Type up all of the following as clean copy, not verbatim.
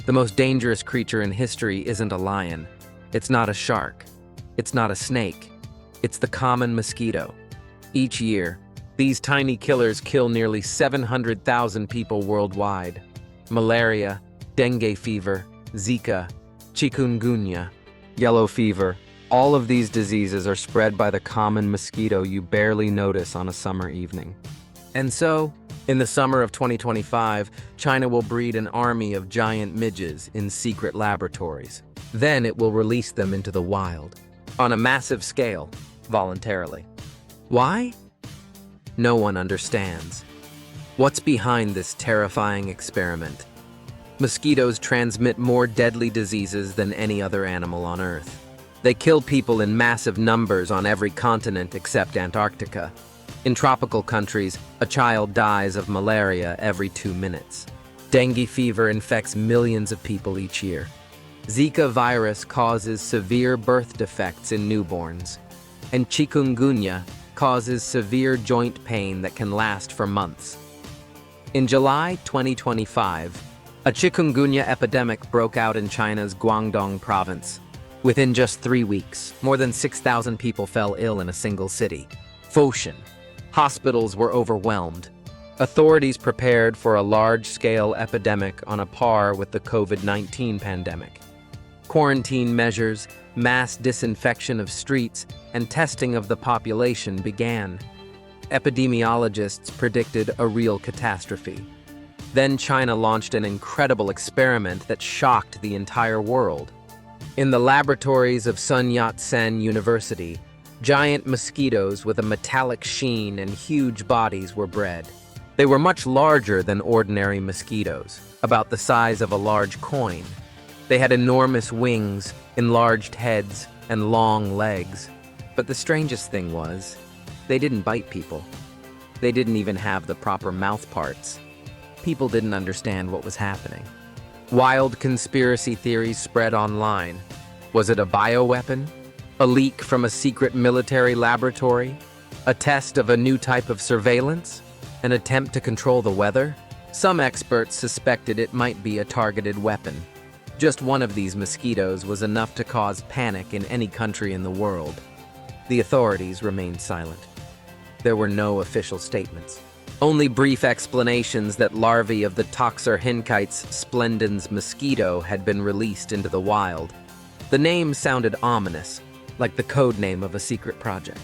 The most dangerous creature in history isn't a lion. It's not a shark. It's not a snake. It's the common mosquito. Each year, these tiny killers kill nearly 700,000 people worldwide. Malaria, dengue fever, Zika, chikungunya, yellow fever, all of these diseases are spread by the common mosquito you barely notice on a summer evening. And so, in the summer of 2025, China will breed an army of giant midges in secret laboratories. Then it will release them into the wild, on a massive scale, voluntarily. Why? No one understands. What's behind this terrifying experiment? Mosquitoes transmit more deadly diseases than any other animal on Earth. They kill people in massive numbers on every continent except Antarctica. In tropical countries, a child dies of malaria every 2 minutes. Dengue fever infects millions of people each year. Zika virus causes severe birth defects in newborns. And chikungunya causes severe joint pain that can last for months. In July 2025, a chikungunya epidemic broke out in China's Guangdong province. Within just 3 weeks, more than 6,000 people fell ill in a single city. Foshan. Hospitals were overwhelmed. Authorities prepared for a large-scale epidemic on a par with the COVID-19 pandemic. Quarantine measures, mass disinfection of streets, and testing of the population began. Epidemiologists predicted a real catastrophe. Then China launched an incredible experiment that shocked the entire world. In the laboratories of Sun Yat-sen University, giant mosquitoes with a metallic sheen and huge bodies were bred. They were much larger than ordinary mosquitoes, about the size of a large coin. They had enormous wings, enlarged heads, and long legs. But the strangest thing was, they didn't bite people. They didn't even have the proper mouth parts. People didn't understand what was happening. Wild conspiracy theories spread online. Was it a bioweapon? A leak from a secret military laboratory? A test of a new type of surveillance? An attempt to control the weather? Some experts suspected it might be a targeted weapon. Just one of these mosquitoes was enough to cause panic in any country in the world. The authorities remained silent. There were no official statements. Only brief explanations that larvae of the Toxorhinchites splendens mosquito had been released into the wild. The name sounded ominous, like the code name of a secret project.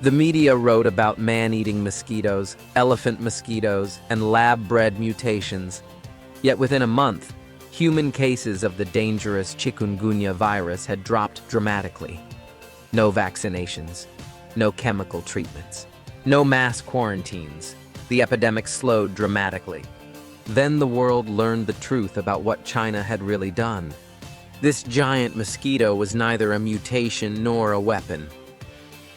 The media wrote about man-eating mosquitoes, elephant mosquitoes, and lab-bred mutations. Yet within a month, human cases of the dangerous chikungunya virus had dropped dramatically. No vaccinations, no chemical treatments, no mass quarantines. The epidemic slowed dramatically. Then the world learned the truth about what China had really done. This giant mosquito was neither a mutation nor a weapon.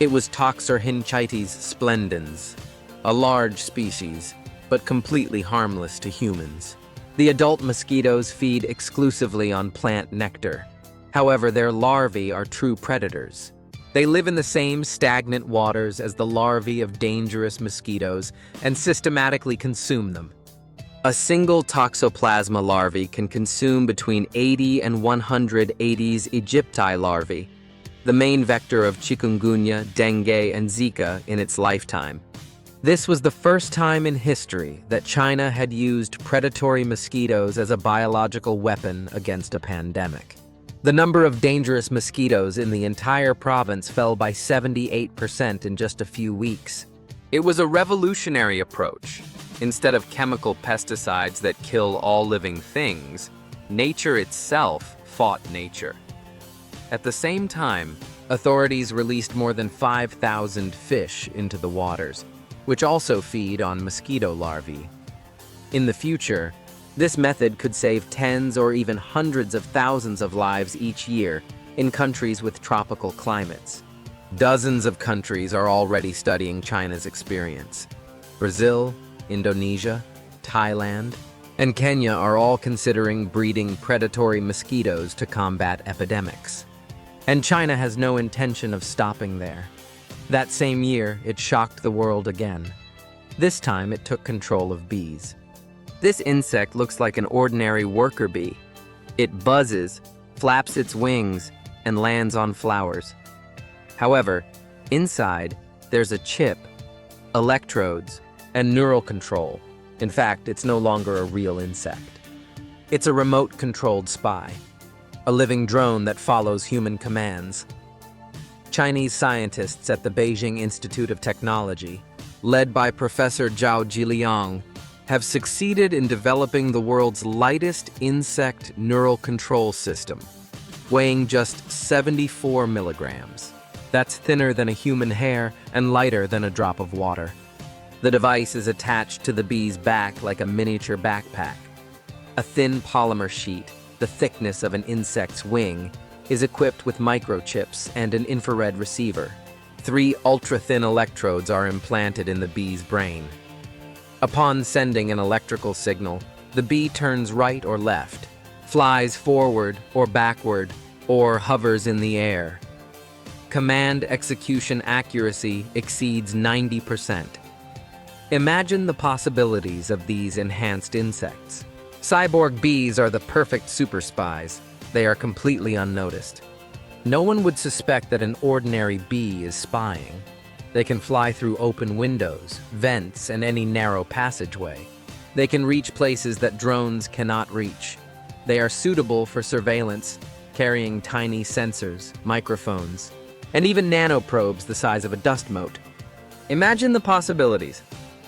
It was Toxorhinchites splendens, a large species, but completely harmless to humans. The adult mosquitoes feed exclusively on plant nectar. However, their larvae are true predators. They live in the same stagnant waters as the larvae of dangerous mosquitoes and systematically consume them. A single Toxoplasma larvae can consume between 80 and 100 Aedes aegypti larvae, the main vector of chikungunya, dengue, and Zika in its lifetime. This was the first time in history that China had used predatory mosquitoes as a biological weapon against a pandemic. The number of dangerous mosquitoes in the entire province fell by 78% in just a few weeks. It was a revolutionary approach. Instead of chemical pesticides that kill all living things, nature itself fought nature. At the same time, authorities released more than 5,000 fish into the waters, which also feed on mosquito larvae. In the future, this method could save tens or even hundreds of thousands of lives each year in countries with tropical climates. Dozens of countries are already studying China's experience. Brazil, Indonesia, Thailand, and Kenya are all considering breeding predatory mosquitoes to combat epidemics. And China has no intention of stopping there. That same year, it shocked the world again. This time, it took control of bees. This insect looks like an ordinary worker bee, It buzzes, flaps its wings, and lands on flowers. However, inside, there's a chip, electrodes, and neural control. In fact, it's no longer a real insect. It's a remote-controlled spy, a living drone that follows human commands. Chinese scientists at the Beijing Institute of Technology, led by Professor Zhao Jiliang, have succeeded in developing the world's lightest insect neural control system, weighing just 74 milligrams. That's thinner than a human hair and lighter than a drop of water. The device is attached to the bee's back like a miniature backpack. A thin polymer sheet, the thickness of an insect's wing, is equipped with microchips and an infrared receiver. 3 ultra-thin electrodes are implanted in the bee's brain. Upon sending an electrical signal, the bee turns right or left, flies forward or backward, or hovers in the air. Command execution accuracy exceeds 90%. Imagine the possibilities of these enhanced insects. Cyborg bees are the perfect super spies. They are completely unnoticed. No one would suspect that an ordinary bee is spying. They can fly through open windows, vents, and any narrow passageway. They can reach places that drones cannot reach. They are suitable for surveillance, carrying tiny sensors, microphones, and even nanoprobes the size of a dust mote. Imagine the possibilities.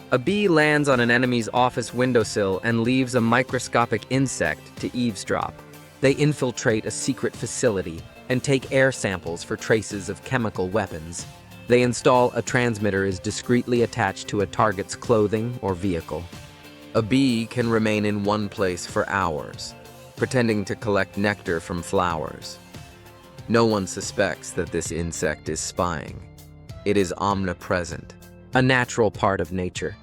A bee lands on an enemy's office windowsill and leaves a microscopic insect to eavesdrop. They infiltrate a secret facility and take air samples for traces of chemical weapons. They install a transmitter is discreetly attached to a target's clothing or vehicle. A bee can remain in one place for hours, pretending to collect nectar from flowers. No one suspects that this insect is spying. It is omnipresent, a natural part of nature.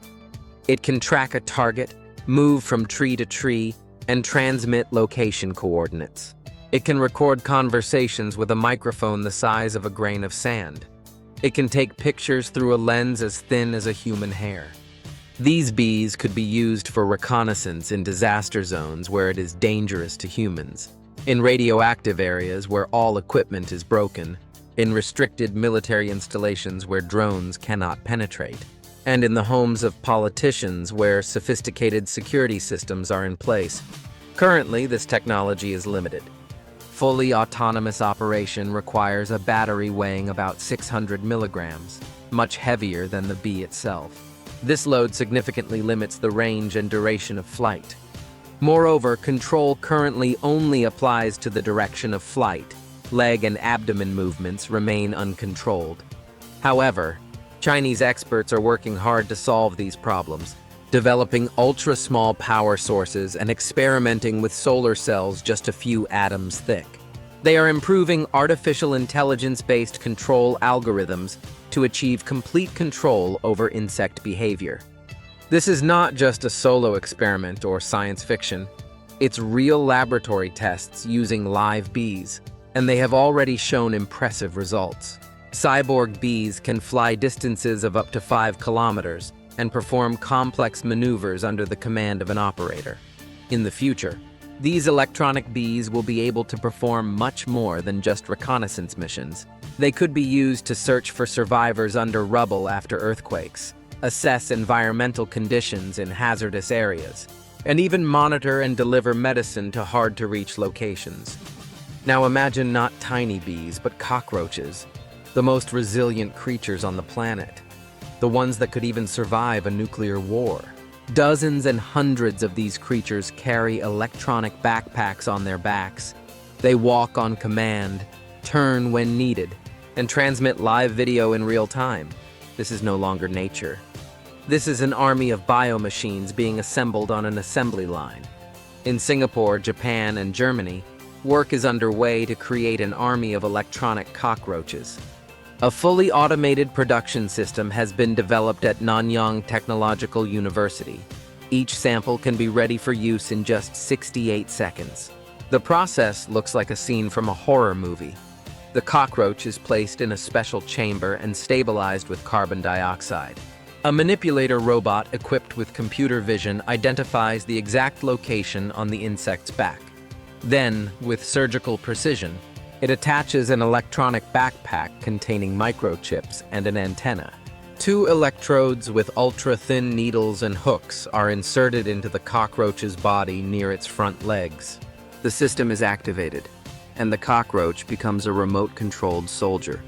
It can track a target, move from tree to tree, and transmit location coordinates. It can record conversations with a microphone the size of a grain of sand. It can take pictures through a lens as thin as a human hair. These bees could be used for reconnaissance in disaster zones where it is dangerous to humans, in radioactive areas where all equipment is broken, in restricted military installations where drones cannot penetrate, and in the homes of politicians where sophisticated security systems are in place. Currently, this technology is limited. Fully autonomous operation requires a battery weighing about 600 milligrams, much heavier than the bee itself. This load significantly limits the range and duration of flight. Moreover, control currently only applies to the direction of flight. Leg and abdomen movements remain uncontrolled. However, Chinese experts are working hard to solve these problems, developing ultra-small power sources and experimenting with solar cells just a few atoms thick. They are improving artificial intelligence-based control algorithms to achieve complete control over insect behavior. This is not just a solo experiment or science fiction. It's real laboratory tests using live bees, and they have already shown impressive results. Cyborg bees can fly distances of up to 5 kilometers and perform complex maneuvers under the command of an operator. In the future, these electronic bees will be able to perform much more than just reconnaissance missions. They could be used to search for survivors under rubble after earthquakes, assess environmental conditions in hazardous areas, and even monitor and deliver medicine to hard-to-reach locations. Now imagine not tiny bees, but cockroaches, the most resilient creatures on the planet. The ones that could even survive a nuclear war. Dozens and hundreds of these creatures carry electronic backpacks on their backs. They walk on command, turn when needed, and transmit live video in real time. This is no longer nature. This is an army of biomachines being assembled on an assembly line. In Singapore, Japan, and Germany, work is underway to create an army of electronic cockroaches. A fully automated production system has been developed at Nanyang Technological University. Each sample can be ready for use in just 68 seconds. The process looks like a scene from a horror movie. The cockroach is placed in a special chamber and stabilized with carbon dioxide. A manipulator robot equipped with computer vision identifies the exact location on the insect's back. Then, with surgical precision, it attaches an electronic backpack containing microchips and an antenna. Two electrodes with ultra-thin needles and hooks are inserted into the cockroach's body near its front legs. The system is activated, and the cockroach becomes a remote-controlled soldier.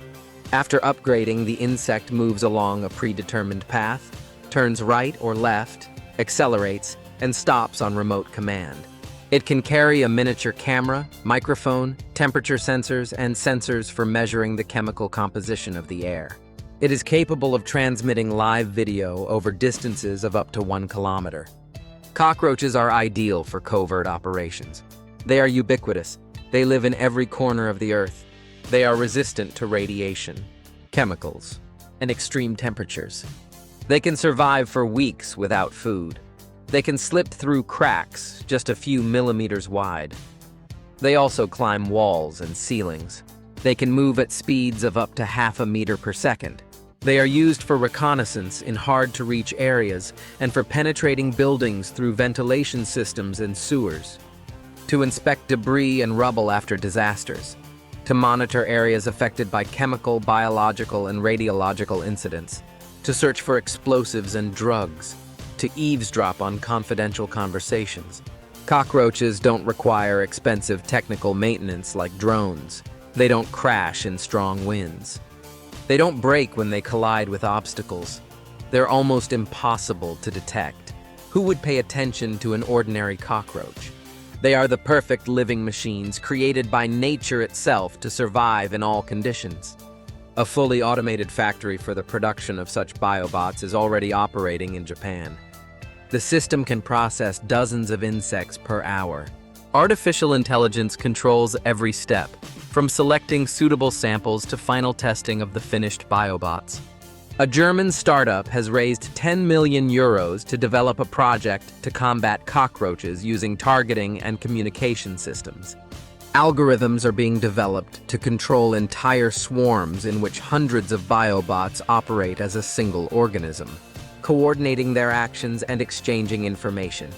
After upgrading, the insect moves along a predetermined path, turns right or left, accelerates, and stops on remote command. It can carry a miniature camera, microphone, temperature sensors, and sensors for measuring the chemical composition of the air. It is capable of transmitting live video over distances of up to 1 kilometer. Cockroaches are ideal for covert operations. They are ubiquitous. They live in every corner of the earth. They are resistant to radiation, chemicals, and extreme temperatures. They can survive for weeks without food. They can slip through cracks just a few millimeters wide. They also climb walls and ceilings. They can move at speeds of up to 0.5 meters per second. They are used for reconnaissance in hard-to-reach areas and for penetrating buildings through ventilation systems and sewers, to inspect debris and rubble after disasters, to monitor areas affected by chemical, biological, and radiological incidents, to search for explosives and drugs, to eavesdrop on confidential conversations. Cockroaches don't require expensive technical maintenance like drones. They don't crash in strong winds. They don't break when they collide with obstacles. They're almost impossible to detect. Who would pay attention to an ordinary cockroach? They are the perfect living machines created by nature itself to survive in all conditions. A fully automated factory for the production of such biobots is already operating in Japan. The system can process dozens of insects per hour. Artificial intelligence controls every step, from selecting suitable samples to final testing of the finished biobots. A German startup has raised 10 million euros to develop a project to combat cockroaches using targeting and communication systems. Algorithms are being developed to control entire swarms in which hundreds of biobots operate as a single organism, coordinating their actions and exchanging information.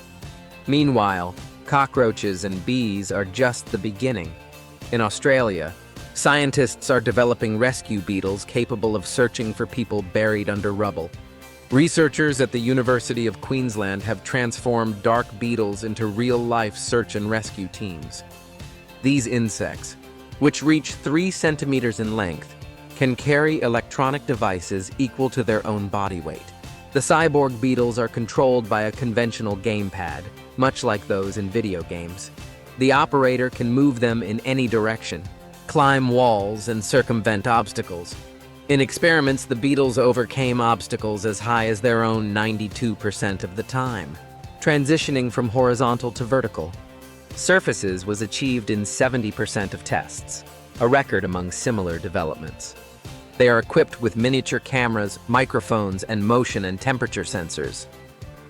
Meanwhile, cockroaches and bees are just the beginning. In Australia, scientists are developing rescue beetles capable of searching for people buried under rubble. Researchers at the University of Queensland have transformed dark beetles into real-life search and rescue teams. These insects, which reach 3 centimeters in length, can carry electronic devices equal to their own body weight. The cyborg beetles are controlled by a conventional gamepad, much like those in video games. The operator can move them in any direction, climb walls, and circumvent obstacles. In experiments, the beetles overcame obstacles as high as their own 92% of the time, transitioning from horizontal to vertical. Surfaces was achieved in 70% of tests, a record among similar developments. They are equipped with miniature cameras, microphones, and motion and temperature sensors.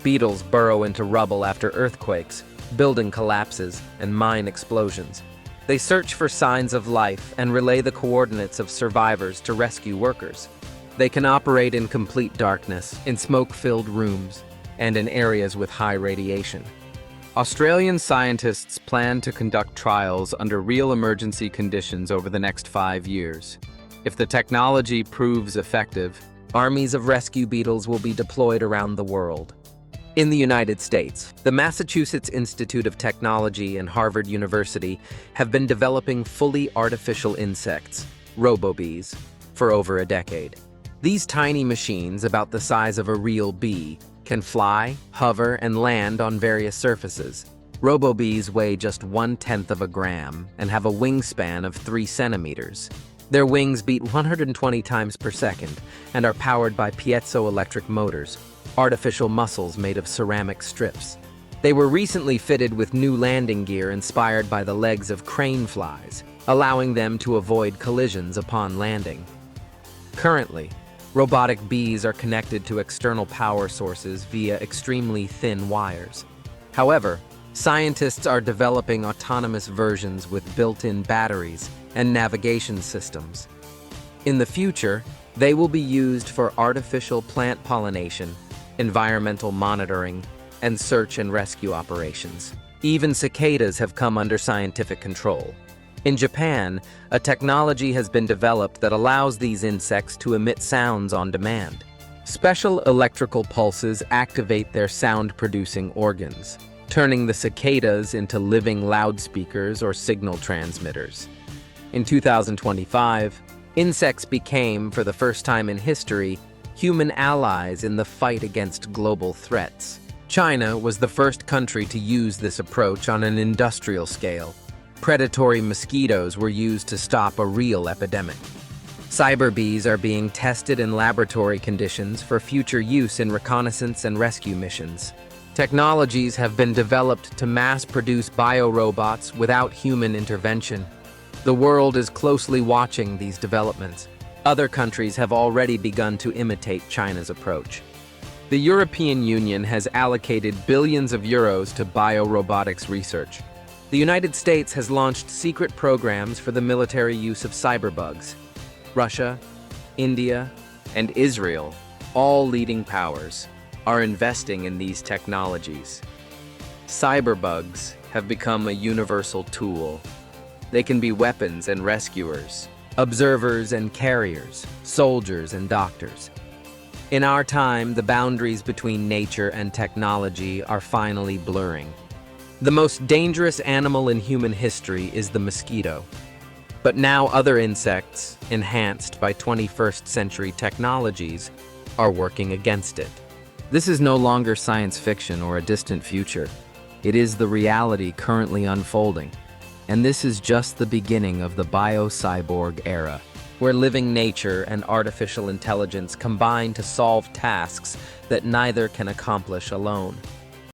Beetles burrow into rubble after earthquakes, building collapses, and mine explosions. They search for signs of life and relay the coordinates of survivors to rescue workers. They can operate in complete darkness, in smoke-filled rooms, and in areas with high radiation. Australian scientists plan to conduct trials under real emergency conditions over the next 5 years. If the technology proves effective, armies of rescue beetles will be deployed around the world. In the United States, the Massachusetts Institute of Technology and Harvard University have been developing fully artificial insects, robo-bees, for over a decade. These tiny machines, about the size of a real bee, can fly, hover, and land on various surfaces. Robo-bees weigh just 1/10 of a gram and have a wingspan of 3 centimeters. Their wings beat 120 times per second and are powered by piezoelectric motors, artificial muscles made of ceramic strips. They were recently fitted with new landing gear inspired by the legs of crane flies, allowing them to avoid collisions upon landing. Currently, robotic bees are connected to external power sources via extremely thin wires. However, scientists are developing autonomous versions with built-in batteries and navigation systems. In the future, they will be used for artificial plant pollination, environmental monitoring, and search and rescue operations. Even cicadas have come under scientific control. In Japan, a technology has been developed that allows these insects to emit sounds on demand. Special electrical pulses activate their sound-producing organs, turning the cicadas into living loudspeakers or signal transmitters. In 2025, insects became, for the first time in history, human allies in the fight against global threats. China was the first country to use this approach on an industrial scale. Predatory mosquitoes were used to stop a real epidemic. Cyber bees are being tested in laboratory conditions for future use in reconnaissance and rescue missions. Technologies have been developed to mass-produce biorobots without human intervention. The world is closely watching these developments. Other countries have already begun to imitate China's approach. The European Union has allocated billions of euros to biorobotics research. The United States has launched secret programs for the military use of cyberbugs. Russia, India, and Israel, all leading powers, are investing in these technologies. Cyberbugs have become a universal tool. They can be weapons and rescuers, observers and carriers, soldiers and doctors. In our time, the boundaries between nature and technology are finally blurring. The most dangerous animal in human history is the mosquito. But now other insects, enhanced by 21st century technologies, are working against it. This is no longer science fiction or a distant future. It is the reality currently unfolding. And this is just the beginning of the bio-cyborg era, where living nature and artificial intelligence combine to solve tasks that neither can accomplish alone.